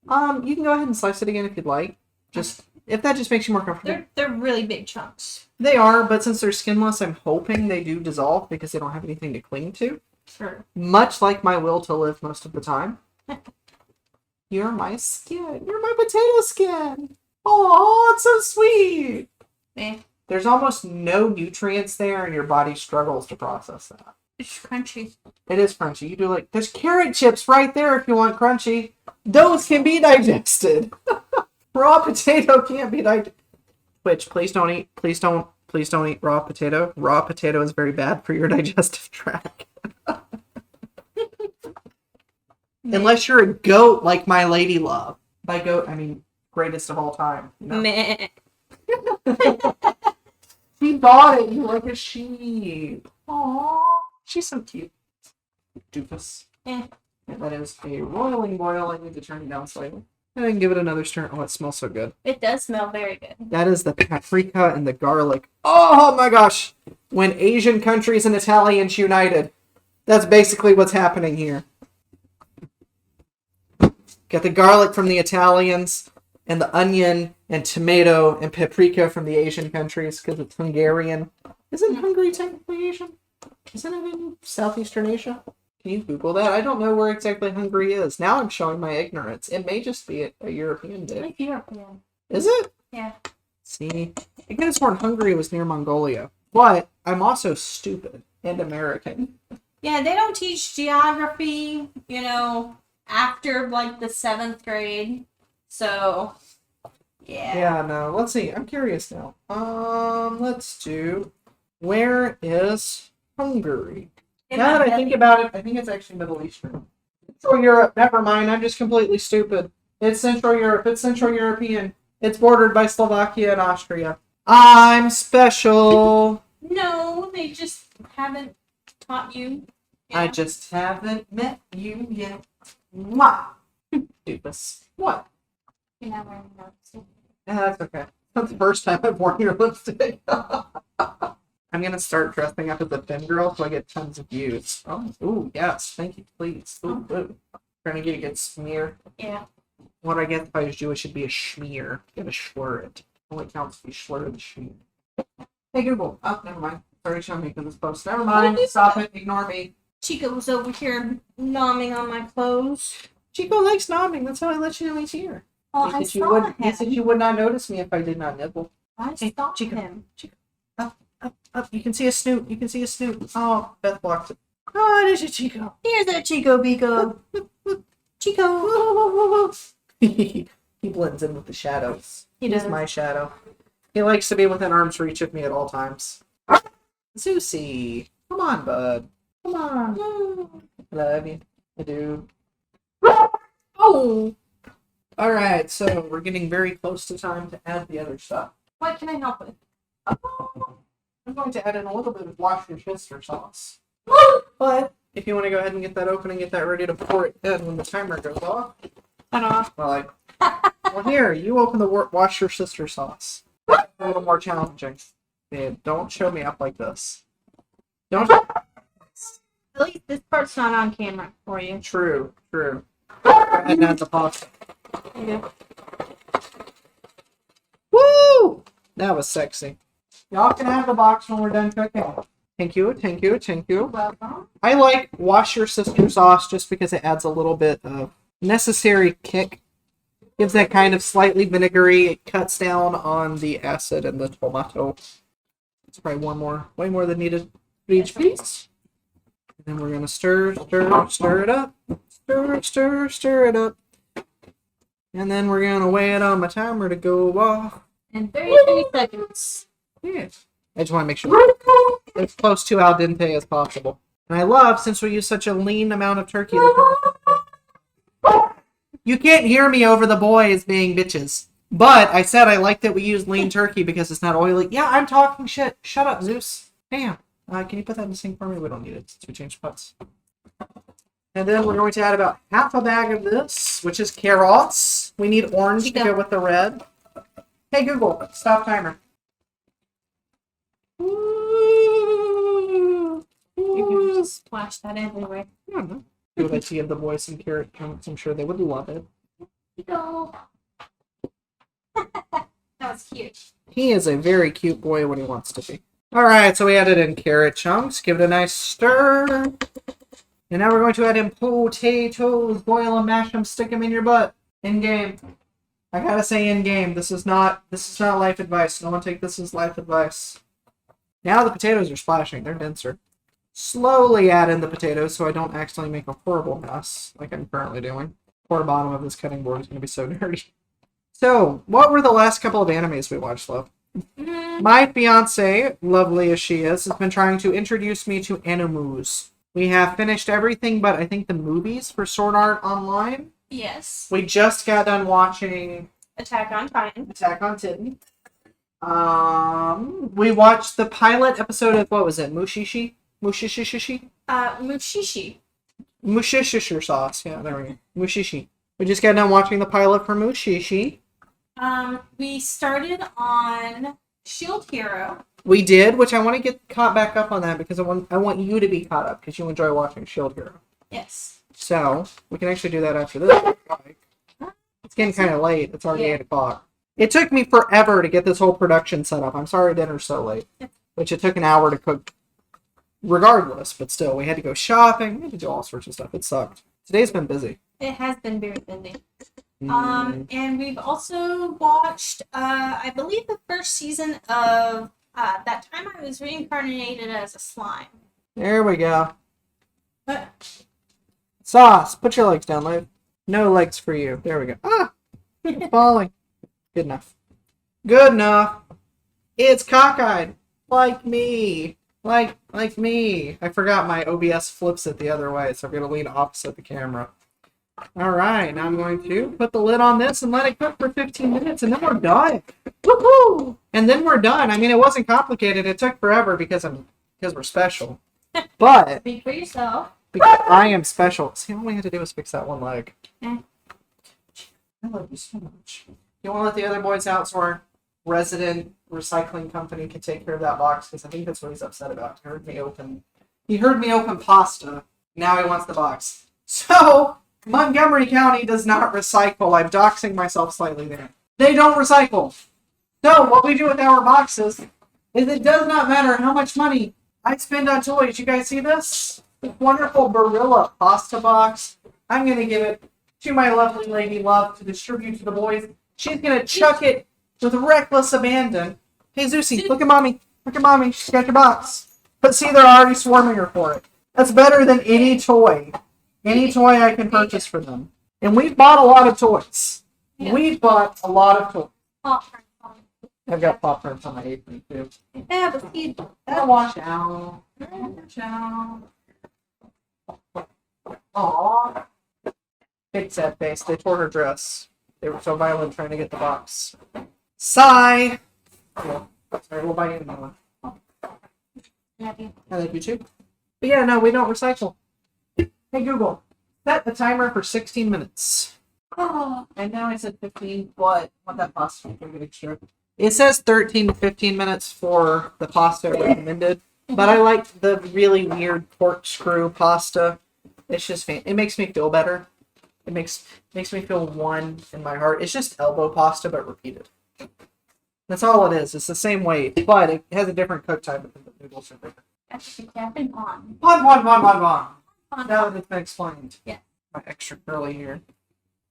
You can go ahead and slice it again if you'd like. Just if that just makes you more comfortable. They're really big chunks. They are, but since they're skinless, I'm hoping they do dissolve because they don't have anything to cling to. Sure. Much like my will to live most of the time. You're my skin. You're my potato skin. Oh, it's so sweet. There's almost no nutrients there, and your body struggles to process that. It's crunchy. It is crunchy. You do like, there's carrot chips right there if you want crunchy. Those can be digested. Raw potato can't be digested. Which, please don't eat raw potato. Raw potato is very bad for your digestive tract. Unless you're a goat like my lady love. By goat, I mean greatest of all time. You know? Meh. She bought it. You like a sheep. Aww. She's so cute. Doofus. Yeah. And that is a roiling boil. I need to turn it down slightly. And I can give it another stir. Oh, it smells so good. It does smell very good. That is the paprika and the garlic. Oh my gosh. When Asian countries and Italians united. That's basically what's happening here. Got the garlic from the Italians and the onion and tomato and paprika from the Asian countries because it's Hungarian. Isn't Hungary technically Asian? Isn't it in Southeastern Asia? Can you Google that? I don't know where exactly Hungary is. Now I'm showing my ignorance. It may just be a European dish. Like European. Is it? Yeah. See? I could have sworn Hungary was near Mongolia. But I'm also stupid and American. Yeah, they don't teach geography, after like the 7th grade. So, yeah. Yeah, no. Let's see. I'm curious now. Let's do. Where is Hungary? Now that I think about it, I think it's actually Middle Eastern. Central Europe. Never mind. I'm just completely stupid. It's Central Europe. It's Central European. It's bordered by Slovakia and Austria. I'm special. No, they just haven't taught you. Yeah. I just haven't met you yet. Mwah! Doofus. What? You're not wearing lipstick. Yeah, that's okay. That's the first time I've worn your lipstick. I'm gonna start dressing up as a thin girl so I get tons of views. Oh, ooh, yes, thank you, please. Ooh, ooh. Trying to get a good smear. Yeah. What I guess if I was Jewish should be a schmear. You gotta slur it. Only counts if you slur the schmear. Hey Google. Oh, never mind. Sorry, show me this post. Never mind. Stop it. Ignore me. Chica was over here nomming on my clothes. Chico likes nomming. That's how I let you know he's here. Oh, I saw him. He said you would not notice me if I did not nibble. I saw him. Chico. Up. You can see a snoot. You can see a snoot. Oh, Beth blocked it. Oh, it is a Chico. Here's that Chico Bico. Chico. He blends in with the shadows. He He's does. my shadow. He likes to be within arm's reach of me at all times. Zeusy. Come on, bud. Come on. Love you. I do. Oh! Alright, so we're getting very close to time to add the other stuff. What can I help with? I'm going to add in a little bit of Worcestershire sauce. But if you want to go ahead and get that open and get that ready to pour it in when the timer goes off. Well, here, you open the Worcestershire sauce. A little more challenging. Babe, don't show me up like this. Don't. At least this part's not on camera for you. True. Go ahead and add the pasta. Yeah. Woo! That was sexy. Y'all can have the box when we're done cooking. Thank you. Welcome. I like Worcestershire sauce just because it adds a little bit of necessary kick. Gives that kind of slightly vinegary. It cuts down on the acid and the tomato. It's probably way more than needed for each piece. And then we're gonna stir it up. Stir it up. And then we're gonna wait on my timer to go off. In 33 seconds. Yeah. I just want to make sure it's close to al dente as possible. And I love, since we use such a lean amount of turkey, you can't hear me over the boys being bitches. But I said I like that we use lean turkey because it's not oily. Yeah, I'm talking shit. Shut up, Zeus. Damn. Can you put that in the sink for me? We don't need it since we changed pots. And then we're going to add about half a bag of this, which is carrots. We need orange to go with the red. Hey, Google, stop timer. You can just splash that everywhere. Goulash give the boys some carrot chunks. I'm sure they would love it. That was cute. He is a very cute boy when he wants to be. Alright, so we added in carrot chunks. Give it a nice stir. And now we're going to add in potatoes. Boil them, mash them, stick them in your butt. In game. I gotta say in game. This is not life advice. No one take this as life advice. Now the potatoes are splashing. They're denser. Slowly add in the potatoes so I don't accidentally make a horrible mess like I'm currently doing. Poor bottom of this cutting board is going to be so dirty. So, what were the last couple of animes we watched, love? My fiance, lovely as she is, has been trying to introduce me to animus. We have finished everything but I think the movies for Sword Art Online. Yes. We just got done watching Attack on Titan. We watched the pilot episode of, what was it, Mushishi? Mushishi? Mushishi. Mushishi sauce. Yeah, there we go. Mushishi. We just got done watching the pilot for Mushishi. We started on Shield Hero. We did, which I want to get caught back up on that because I want you to be caught up because you enjoy watching Shield Hero. Yes. So, we can actually do that after this. It's getting kind of late. It's already 8 o'clock. It took me forever to get this whole production set up. I'm sorry dinner's so late. Which it took an hour to cook regardless, but still, we had to go shopping. We had to do all sorts of stuff. It sucked. Today's been busy. It has been very busy. And we've also watched, I believe, the first season of That Time I Was Reincarnated as a Slime. There we go. But Sauce, put your legs down, Liv. No legs for you. There we go. Ah! It's falling. Good enough. Good enough. It's cockeyed. Like me. Like me. I forgot my OBS flips it the other way, so I'm going to lean opposite the camera. Alright, now I'm going to put the lid on this and let it cook for 15 minutes, and then we're done. Woohoo! And then we're done. I mean, it wasn't complicated. It took forever because we're special. But speak for yourself. because I am special. See, all we had to do was fix that one leg. I love you so much. You want to let the other boys out so our resident recycling company can take care of that box? Because I think that's what he's upset about. He heard me open pasta. Now he wants the box. So, Montgomery County does not recycle. I'm doxing myself slightly there. They don't recycle. So, what we do with our boxes is it does not matter how much money I spend on toys. You guys see this? This wonderful Barilla pasta box. I'm going to give it to my lovely lady love to distribute to the boys. She's going to chuck it with reckless abandon. Hey, Zeusy, look at mommy. Look at mommy. She's got your box. But see, they're already swarming her for it. That's better than any toy. Any toy I can purchase for them. And we've bought a lot of toys. Yeah. We've bought a lot of toys. Pop. I've got pop prints on my apron, too. Yeah, but see, Watch out. Watch out. Aww. Big sad face. They tore her dress. They were so violent trying to get the box. Sigh. Cool. Sorry, we'll buy you another one. I love you too. But yeah, no, we don't recycle. Hey Google, set the timer for 16 minutes. Oh. And now I said 15, but what that pasta would get extra. It says 13 to 15 minutes for the pasta recommended, but I like the really weird corkscrew pasta. It's just it makes me feel better. It makes me feel one in my heart. It's just elbow pasta, but repeated. That's all it is. It's the same weight, but it has a different cook time because the noodles are bigger. That's what happened on. Bon. Now that it's been explained. Yeah. My extra curly hair.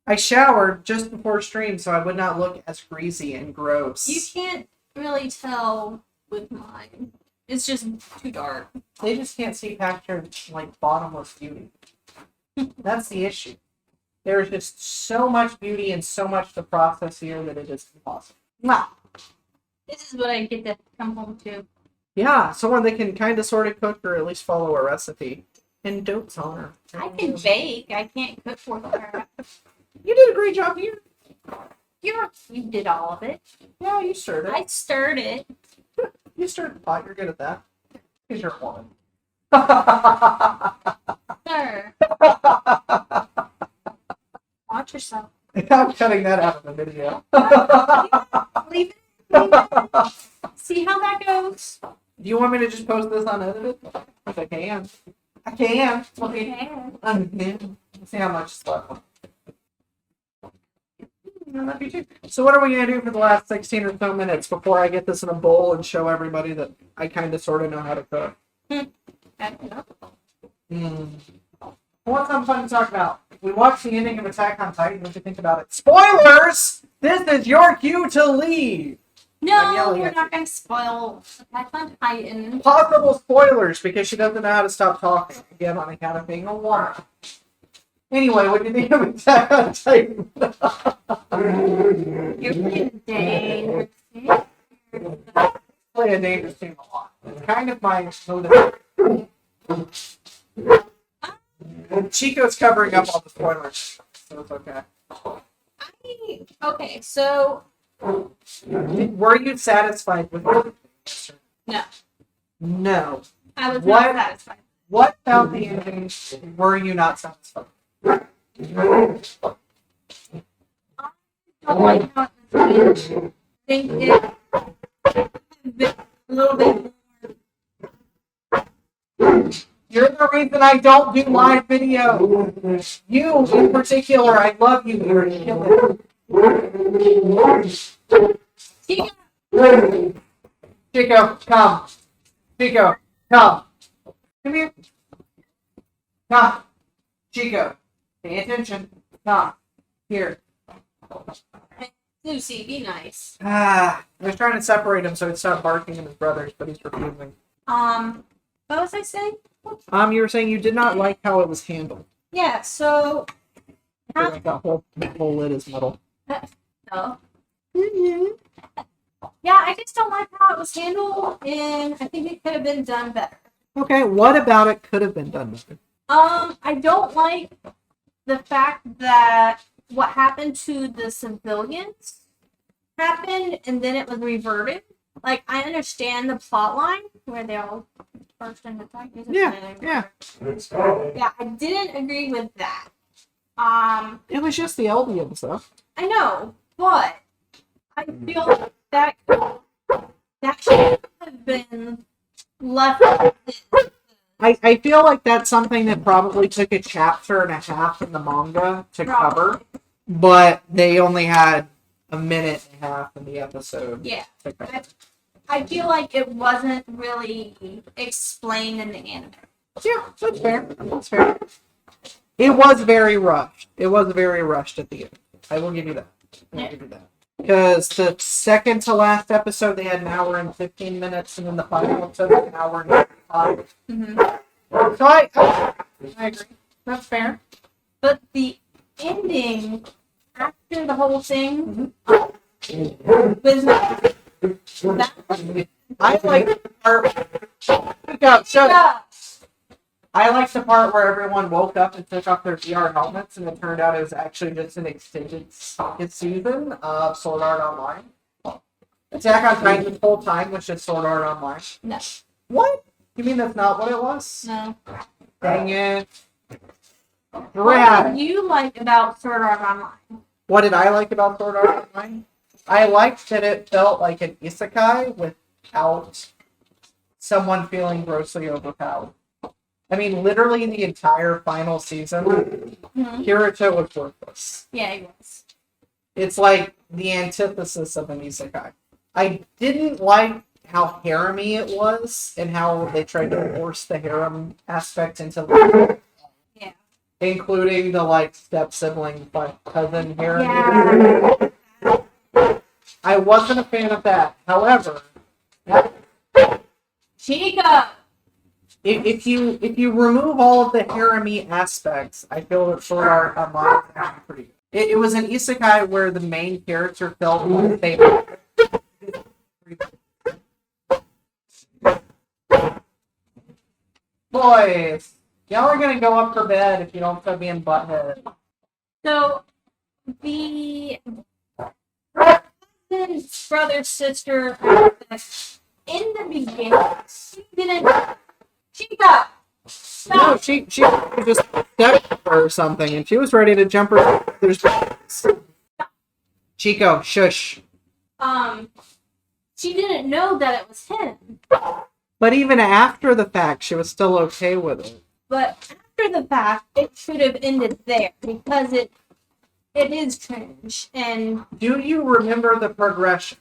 I showered just before stream so I would not look as greasy and gross. You can't really tell with mine. It's just too dark. They just can't see past your, bottomless beauty. That's the issue. There is just so much beauty and so much to process here that it is impossible. Mwah. This is what I get to come home to. Yeah, someone that can kind of sort of cook or at least follow a recipe. And dotes on her. I can bake. I can't cook for her. You did a great job here. You did all of it. Yeah, you stirred it. I stirred it. You stirred the pot. You're good at that. Because you're a woman. Sir. Watch yourself. I'm cutting that out of the video. Leave it. See how that goes? Do you want me to just post this unedited? If I can. I can. Okay. Let's see how much is left. So what are we going to do for the last 16 or so minutes before I get this in a bowl and show everybody that I kind of sort of know how to cook? I don't know. What's something fun to talk about? We watched the ending of Attack on Titan. What do you think about it? Spoilers! This is your cue to leave! No, we're not going to spoil Attack on Titan. Possible spoilers because she doesn't know how to stop talking again on account of being a woman. Anyway, what do you think of Attack on Titan? You're playing dangerous. Play a dangerous team a lot. It's kind of my motive. Chico's covering up all the spoilers, so it's okay. Okay, so Were you satisfied with the answer? no, No. I was What? not satisfied. What about the ending were you not satisfied? I don't like how it was finished. I think it could have been a little bit more. You're the reason I don't do live video. You, in particular, I love you. You're killing. Chico, come. Chico, come. Come here. Come. Chico, pay attention. Come. Here. Lucy, be nice. I was trying to separate him so he'd stop barking at his brothers, but he's refusing. What was I saying? You were saying you did not like how it was handled. Yeah, so I feel like that whole lid is metal. no. Yeah, I just don't like how it was handled, and I think it could have been done better. Okay, what about it could have been done better? I don't like the fact that what happened to the civilians happened and then it was reverted. Like, I understand the plot line where they all burst into attack. Yeah. Yeah, I didn't agree with that. It was just the Eldians, though. I know, but I feel like that should have been left. I feel like that's something that probably took a chapter and a half in the manga to cover, but they only had a minute and a half in the episode. Yeah. To cover. I feel like it wasn't really explained in the anime. Yeah, that's fair. That's fair. It was very rushed. It was very rushed at the end. I will give you that. Because the second to last episode, they had an hour and 15 minutes, and then the final episode was an hour and 55. Mm-hmm. So I agree. That's fair. But the ending, after the whole thing, was not that. I like the part. I like the part where everyone woke up and took off their VR helmets, and it turned out it was actually just an extended season of Sword Art Online. Attack on Titan the whole time was just Sword Art Online. No. What? You mean that's not what it was? No. Dang it. What Brad. did you like about Sword Art Online? What did I like about Sword Art Online? I liked that it felt like an isekai without someone feeling grossly overpowered. I mean, literally the entire final season, Kirito was worthless. Yeah, it was. It's like the antithesis of an isekai. I didn't like how harem-y it was and how they tried to force the harem aspect into the Yeah. including the like step sibling but cousin harem. Yeah. I wasn't a fan of that. However, Chica! if you remove all of the harem-y aspects, I feel that Sword Art Online is actually pretty good. It was an isekai where the main character felt like they. Boys, y'all are gonna go up for bed if you don't stop being butthead. So, the cousin's brother, sister, in the beginning, she didn't. Chica! No, Stop! she just stepped her or something, and she was ready to jump her. There's Chico, shush. She didn't know that it was him. But even after the fact, she was still okay with it. But after the fact, it should have ended there because it is cringe. And do you remember the progression?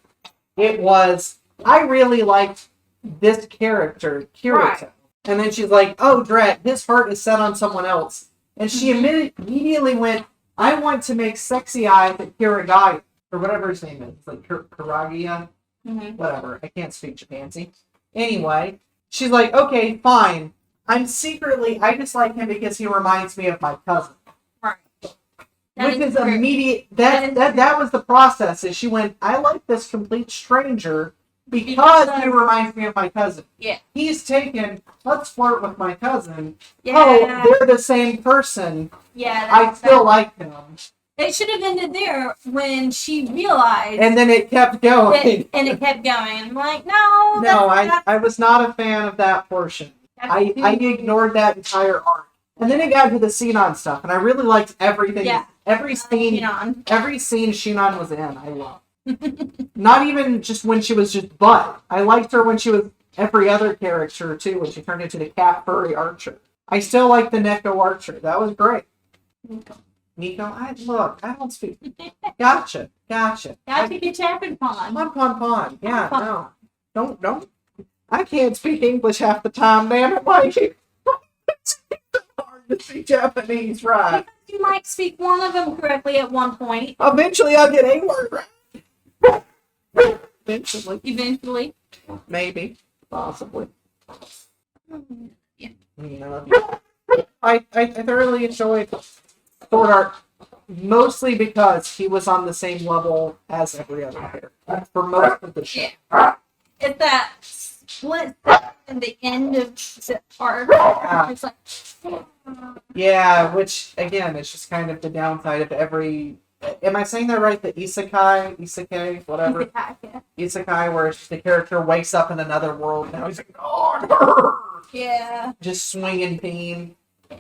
It was, I really liked this character, Kirito. Right. And then she's like, oh, Drat, his heart is set on someone else. And she immediately went, I want to make sexy eyes at Kirigaya, or whatever his name is. Like Karagia? Whatever. I can't speak Japanese. Anyway, she's like, okay, fine. I just like him because he reminds me of my cousin. Right. Which is immediate. That was the process. Is she went, I like this complete stranger because he reminds me of my cousin. Yeah. He's taken, let's flirt with my cousin. Yeah. Oh, they're the same person. Yeah. I still like him. It should have ended there when she realized. And then it kept going. And it kept going. I'm like, no. I was not a fan of that portion. I ignored that entire arc. And then it got to the Sinon stuff, and I really liked everything. Yeah. Every scene Shinon was in, I loved. Not even just when she was just butt. I liked her when she was every other character, too, when she turned into the cat furry archer. I still like the Neko archer. That was great. Nico, I don't speak. Gotcha. Gotta get tapping pon. Pon. Yeah, no. Don't. I can't speak English half the time, damn it, Mikey. It's hard to speak Japanese, right? Because you might speak one of them correctly at one point. Eventually I'll get a word right. Eventually. Maybe. Possibly. Yeah. I thoroughly enjoyed Sword Art, mostly because he was on the same level as every other character for most of the show. Yeah. It's that split in the end of the arc. It's like, yeah, which again is just kind of the downside of every. Am I saying that right? The isekai, whatever. Yeah. Isekai, where it's just the character wakes up in another world. Now he's like, oh, Yeah. just swinging pain. Yeah.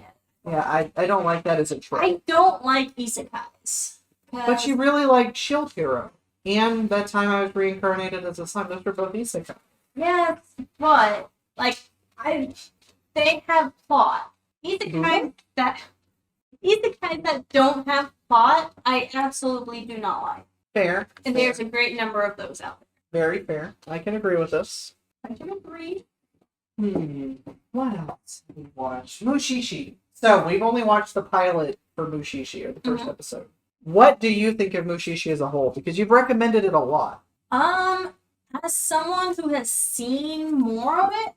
Yeah, I don't like that as a trope. I don't like isekais. But you really like Shield Hero. And that time I was reincarnated as a son. Those were both isekai. Yes, but like they have plot. Isekais that don't have plot, I absolutely do not like. Fair. And there's a great number of those out there. Very fair. I can agree with this. I can agree. What else did we watch? Mushishi. So we've only watched the pilot for Mushishi, or the first episode. What do you think of Mushishi as a whole? Because you've recommended it a lot. As someone who has seen more of it,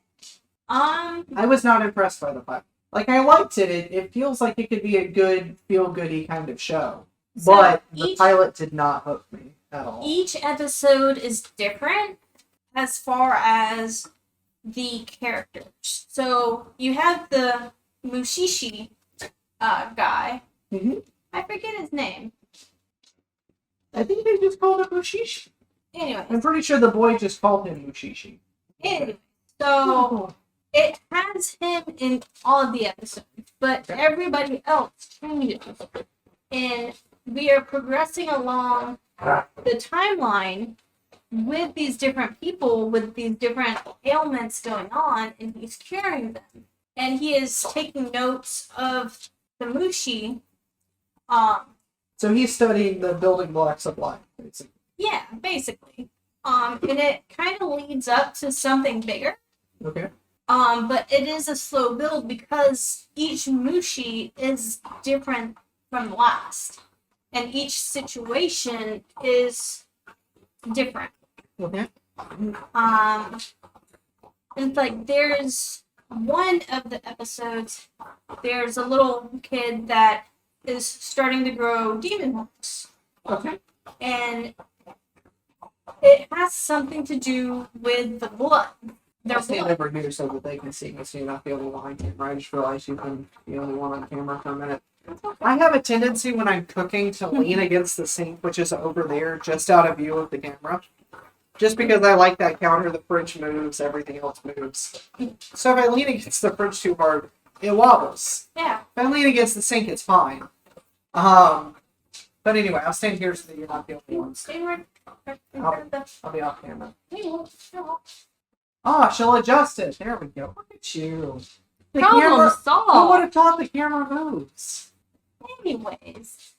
I was not impressed by the pilot. Like, I liked it. It feels like it could be a good, feel-goody kind of show. So but the pilot did not hook me at all. Each episode is different as far as the characters. So you have the Mushishi guy. I forget his name. I think they just called it Mushishi. Anyway. I'm pretty sure the boy just called him Mushishi. Anyway, so it has him in all of the episodes, but everybody else changes. And we are progressing along the timeline with these different people, with these different ailments going on, and he's curing them. And he is taking notes of the Mushi. So he's studying the building blocks of life, basically. Yeah, basically. And it kind of leads up to something bigger. Okay. But it is a slow build because each Mushi is different from the last. And each situation is different. Okay. It's like there's one of the episodes, there's a little kid that is starting to grow demon horns. Okay. And it has something to do with the blood. I'll stand over here so that they can see me, so you're not the only one on camera. I just realized you've been the only one on camera for a minute. I have a tendency when I'm cooking to lean against the sink, which is over there, just out of view of the camera. Just because I like that counter, the fridge moves, everything else moves. So if I lean against the fridge too hard, it wobbles. Yeah. If I lean against the sink, it's fine. But anyway, I'll stand here so that you're not the only one. Stay right. I'll be off camera. Oh, she'll adjust it. There we go. Look at you. The Problem camera. Who would solved. have thought the camera moves? Anyways,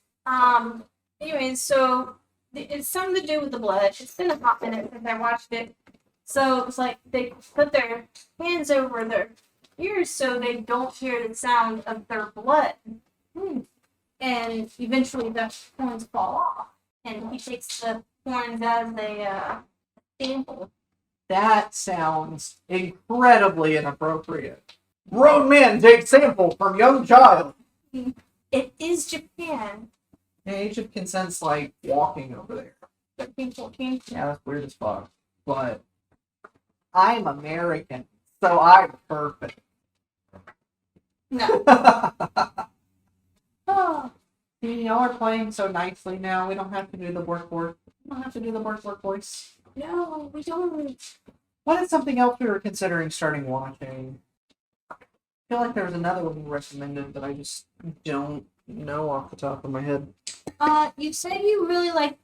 so it's something to do with the blood. It's been a hot minute since I watched it. So it's like they put their hands over their ears so they don't hear the sound of their blood. And eventually the horns fall off. And he takes the horns as a sample. That sounds incredibly inappropriate. Grown men take sample from young child. It is Japan. The age of consent's like walking over there. 13, 14. Yeah, that's weird as fuck. But I'm American, so I'm perfect. No. Oh, See, y'all are playing so nicely now. We don't have to do the work. We don't have to do the work voice. no, we don't. What is something else we were considering starting watching? I feel like there was another one you recommended, but I just don't know off the top of my head. You said you really like.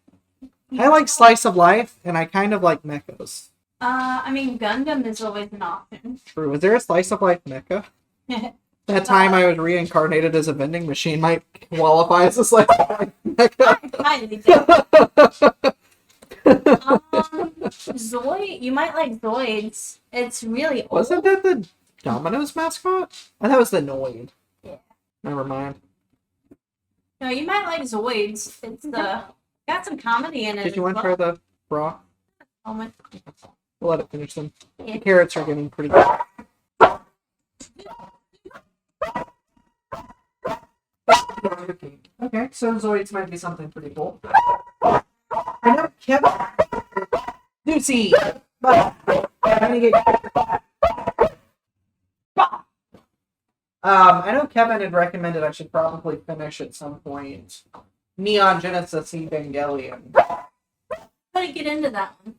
I like slice of life, and I kind of like mechas. I mean, Gundam is always an option. True. Was there a slice of life mecha? That time I was reincarnated as a vending machine might qualify as a slice of life mecha. Highly Zoid, you might like Zoids. It's really old. Wasn't that the Domino's mascot? Oh, that was the Noid. Yeah. Never mind. No, you might like Zoids. It's got some comedy in it. Did you want to try the broth? Moment. We'll let it finish them. Yeah. The carrots are getting pretty good. Okay, so Zoids might be something pretty cool. I know Kevin. Lucy! But I'm gonna get. I know Kevin had recommended I should probably finish at some point Neon Genesis Evangelion. Gotta get into that one.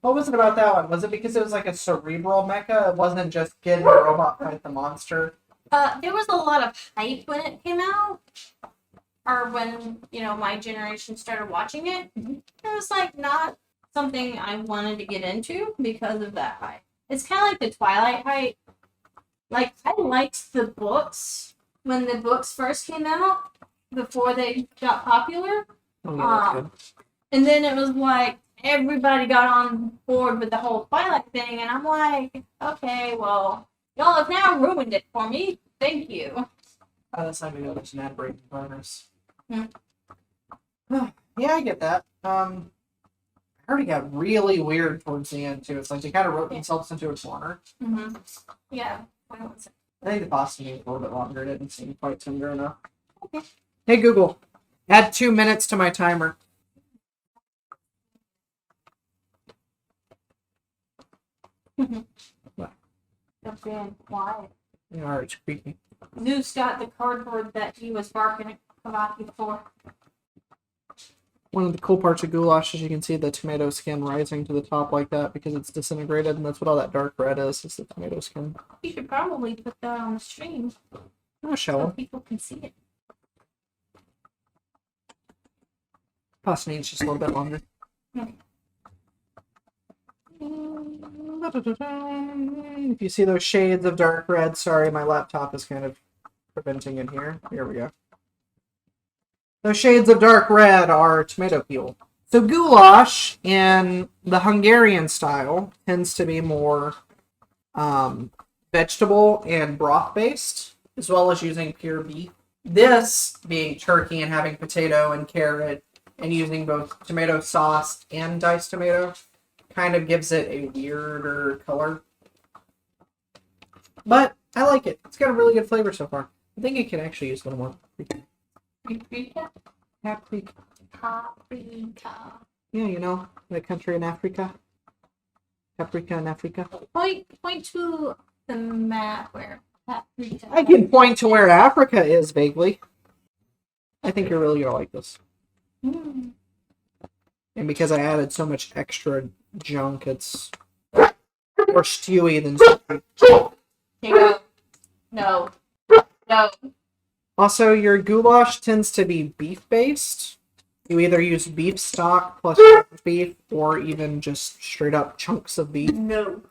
What was it about that one? Was it because it was like a cerebral mecha? It wasn't just getting a robot fight the monster? There was a lot of hype when it came out, or when my generation started watching it. It was like not something I wanted to get into because of that hype. It's kind of like the Twilight hype. Like I liked the books when the books first came out before they got popular, Oh, yeah, that's good. and then it was like everybody got on board with the whole Twilight thing, and I'm like, okay, well. Y'all have now ruined it for me. Thank you. That's how we know there's an ad break bonus. Hmm. Yeah, I get that. I heard it got really weird towards the end too. It's like they kind of wrote themselves into a corner. Mm-hmm. Yeah. I think the boss needs a little bit longer. It didn't seem quite tender enough. Okay. Hey Google, add 2 minutes to my timer. What? It's being quiet. Yeah, it's creepy. Zeus got the cardboard that he was barking at Kavaki for. One of the cool parts of Goulash is you can see the tomato skin rising to the top like that because it's disintegrated, and that's what all that dark red is the tomato skin. You should probably put that on the stream Oh, shall so we? people can see it. Pasta needs just a little bit longer. If you see those shades of dark red, sorry, my laptop is kind of preventing it here. Here we go. Those shades of dark red are tomato peel. So goulash in the Hungarian style tends to be more vegetable and broth based, as well as using pure beef. This being turkey and having potato and carrot and using both tomato sauce and diced tomato kind of gives it a weirder color. But I like it. It's got a really good flavor so far. I think it can actually use a little more Paprika? paprika. Paprika. Yeah, you know, the country in Africa. Paprika in Africa. Point to the map where paprika. I can point to where Africa is vaguely. I think you're really gonna like this. Mm. And because I added so much extra junk, it's more stewy than stewy. Here you go. No. No. Also, your goulash tends to be beef-based. You either use beef stock plus beef, or even just straight up chunks of beef. No.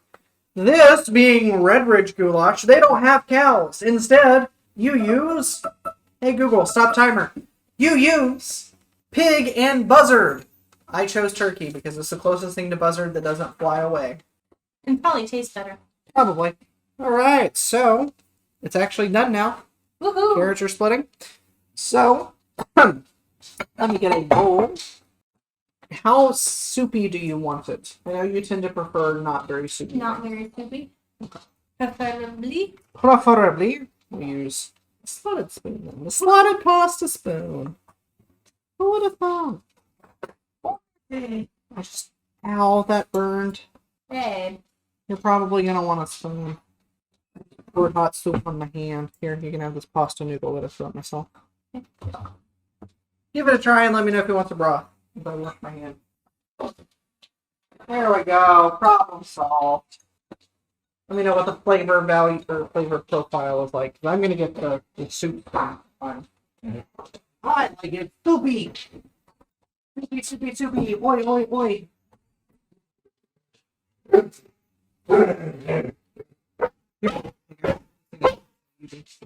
This being RedRidge Goulash, they don't have cows. Instead, you use... Hey Google, stop timer. You use pig and buzzard. I chose turkey because it's the closest thing to buzzard that doesn't fly away. And probably tastes better. Probably. Alright, so it's actually done now. Woohoo! Carrots are splitting. So, let me get a bowl. How soupy do you want it? I know you tend to prefer not very soupy. Not very soupy. Preferably. Preferably, we use a slotted spoon then. A slotted pasta spoon. Who would have thought? I just... Ow, that burned. Babe. You're probably going to want a spoon. Poured hot soup on my hand. Here, you can have this pasta noodle that I threw at myself. Give it a try and let me know if you want the broth. If I wash my hand. There we go. Problem solved. Let me know what the flavor value or flavor profile is like. 'Cause I'm going to get the soup. Fine. I like it soupy. Soupy, soupy, soupy. Oi, oi, oi.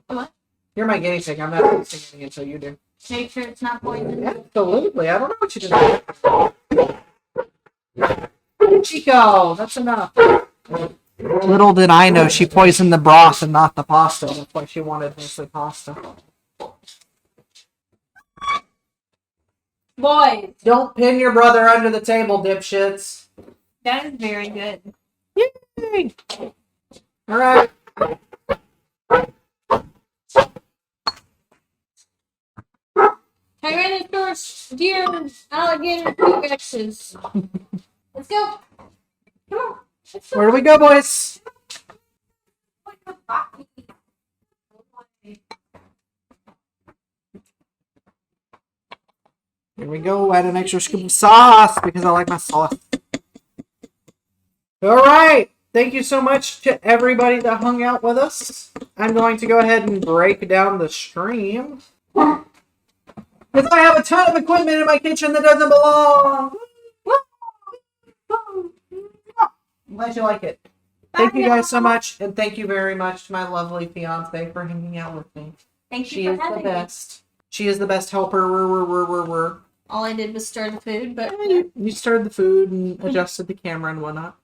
What? You're my guinea pig. I'm not tasting any until you do. Make sure it's not poison. Absolutely. I don't know what you did. Chico, that's enough. Little did I know she poisoned the broth and not the pasta. That's why she wanted mostly pasta. Boys, Don't pin your brother under the table, dipshits. that is very good. Yay! All right. Tyrannosaurus, deer, alligator, T-Rexes. Let's go. Come on. Let's go. Where do we go, boys? Here we go. Add an extra scoop of sauce because I like my sauce. All right. Thank you so much to everybody that hung out with us. I'm going to go ahead and break down the stream. Because I have a ton of equipment in my kitchen that doesn't belong. I'm glad you like it. Thank you guys so much. And thank you very much to my lovely fiance for hanging out with me. Thank She you is for the having me. best. She is the best helper. All I did was stir the food, but You stirred the food and adjusted the camera and whatnot.